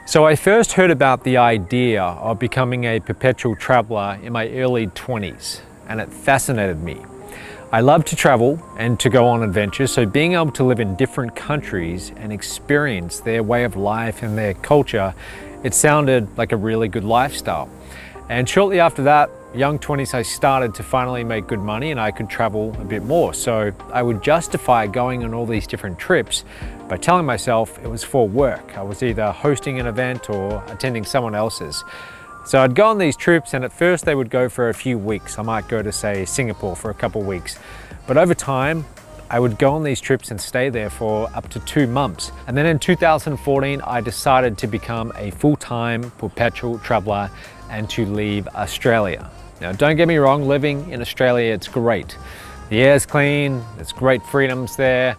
So I first heard about the idea of becoming a perpetual traveler in my early 20s, and it fascinated me. I love to travel and to go on adventures, so being able to live in different countries and experience their way of life and their culture, it sounded like a really good lifestyle. And shortly after that, young 20s, I started to finally make good money and I could travel a bit more. So I would justify going on all these different trips by telling myself it was for work. I was either hosting an event or attending someone else's. So I'd go on these trips, and at first they would go for a few weeks. I might go to, say, Singapore for a couple of weeks. But over time, I would go on these trips and stay there for up to 2 months. And then in 2014, I decided to become a full-time perpetual traveler and to leave Australia. Now, don't get me wrong, living in Australia, it's great. The air's clean, there's great freedoms there,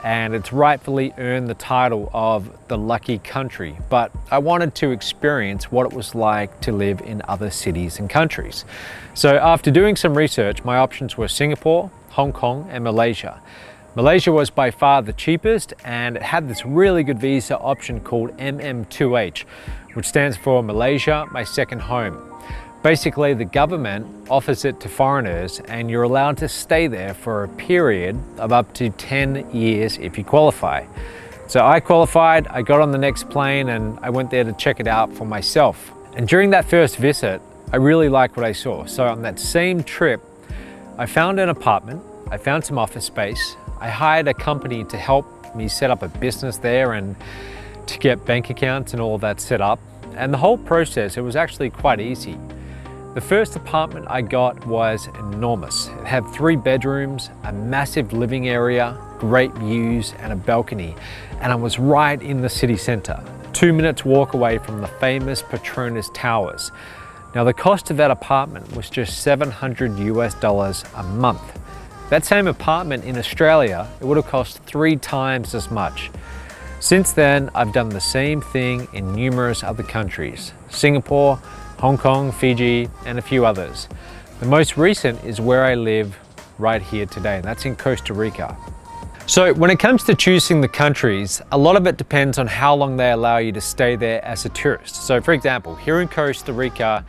and it's rightfully earned the title of the lucky country. But I wanted to experience what it was like to live in other cities and countries. So after doing some research, my options were Singapore, Hong Kong, and Malaysia. Malaysia was by far the cheapest, and it had this really good visa option called MM2H, which stands for Malaysia, My Second Home. Basically, the government offers it to foreigners, and you're allowed to stay there for a period of up to 10 years if you qualify. So I qualified, I got on the next plane, and I went there to check it out for myself. And during that first visit, I really liked what I saw. So on that same trip, I found an apartment, I found some office space, I hired a company to help me set up a business there and to get bank accounts and all of that set up. And the whole process, it was actually quite easy. The first apartment I got was enormous. It had 3 bedrooms, a massive living area, great views, and a balcony. And it was right in the city center, 2 minutes walk away from the famous Petronas Towers. Now, the cost of that apartment was just $700 US a month. That same apartment in Australia, it would have cost 3 times as much. Since then, I've done the same thing in numerous other countries: Singapore, Hong Kong, Fiji, and a few others. The most recent is where I live right here today, and that's in Costa Rica. So when it comes to choosing the countries, a lot of it depends on how long they allow you to stay there as a tourist. So for example, here in Costa Rica,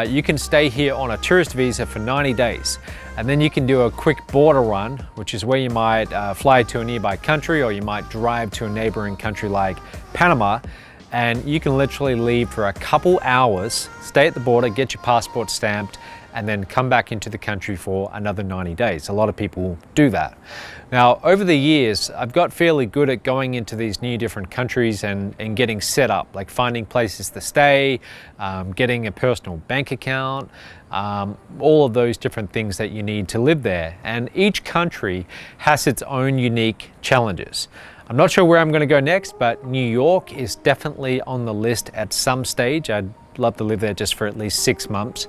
you can stay here on a tourist visa for 90 days. And then you can do a quick border run, which is where you might fly to a nearby country, or you might drive to a neighboring country like Panama. And you can literally leave for a couple hours, stay at the border, get your passport stamped, and then come back into the country for another 90 days. A lot of people do that. Now, over the years, I've got fairly good at going into these new different countries and getting set up, like finding places to stay, getting a personal bank account, all of those different things that you need to live there. And each country has its own unique challenges. I'm not sure where I'm going to go next, but New York is definitely on the list at some stage. I'd love to live there just for at least 6 months.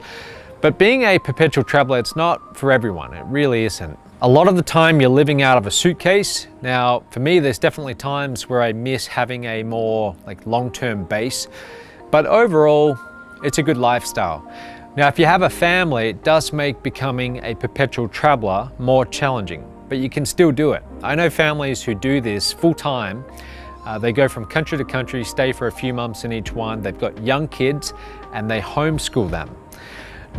But being a perpetual traveler, it's not for everyone. It really isn't. A lot of the time you're living out of a suitcase. Now, for me, there's definitely times where I miss having a more long-term base, but overall, it's a good lifestyle. Now, if you have a family, it does make becoming a perpetual traveler more challenging, but you can still do it. I know families who do this full-time. They go from country to country, stay for a few months in each one. They've got young kids and they homeschool them.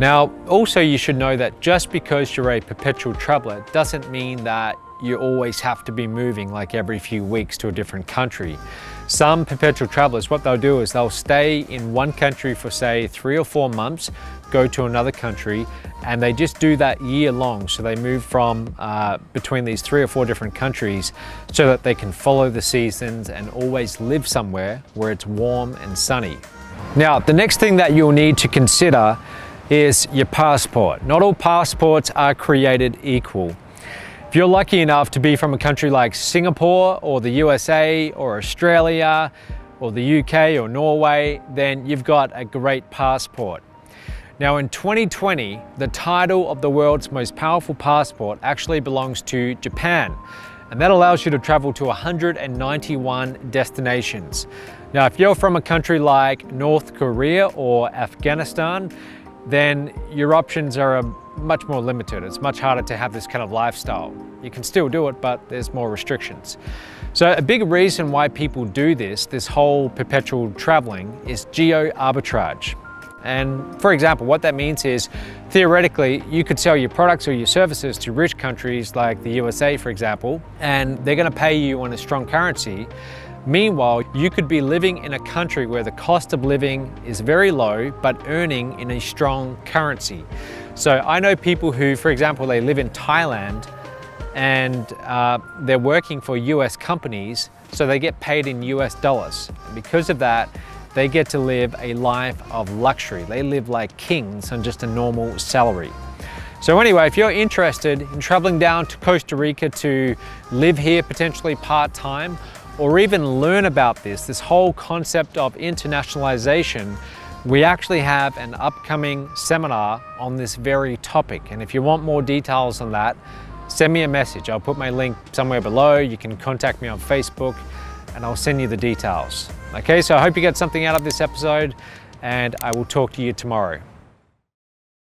Now, also you should know that just because you're a perpetual traveler doesn't mean that you always have to be moving like every few weeks to a different country. Some perpetual travelers, what they'll do is they'll stay in one country for say 3 or 4 months, go to another country, and they just do that year long. So they move from between these 3 or 4 different countries so that they can follow the seasons and always live somewhere where it's warm and sunny. Now, the next thing that you'll need to consider is your passport. Not all passports are created equal. If you're lucky enough to be from a country like Singapore or the USA or Australia or the UK or Norway, then you've got a great passport. Now in 2020, the title of the world's most powerful passport actually belongs to Japan, and that allows you to travel to 191 destinations. Now if you're from a country like North Korea or Afghanistan, then your options are much more limited. It's much harder to have this kind of lifestyle. You can still do it, but there's more restrictions. So a big reason why people do this whole perpetual traveling, is geo-arbitrage. And for example, what that means is, theoretically, you could sell your products or your services to rich countries like the USA, for example, and they're going to pay you in a strong currency. Meanwhile, you could be living in a country where the cost of living is very low, but earning in a strong currency. So I know people who, for example, they live in Thailand and they're working for US companies, so they get paid in US dollars. And because of that, they get to live a life of luxury. They live like kings on just a normal salary. So anyway, if you're interested in traveling down to Costa Rica to live here potentially part-time, or even learn about this whole concept of internationalization, we actually have an upcoming seminar on this very topic. And if you want more details on that, send me a message. I'll put my link somewhere below. You can contact me on Facebook and I'll send you the details. Okay, so I hope you get something out of this episode, and I will talk to you tomorrow.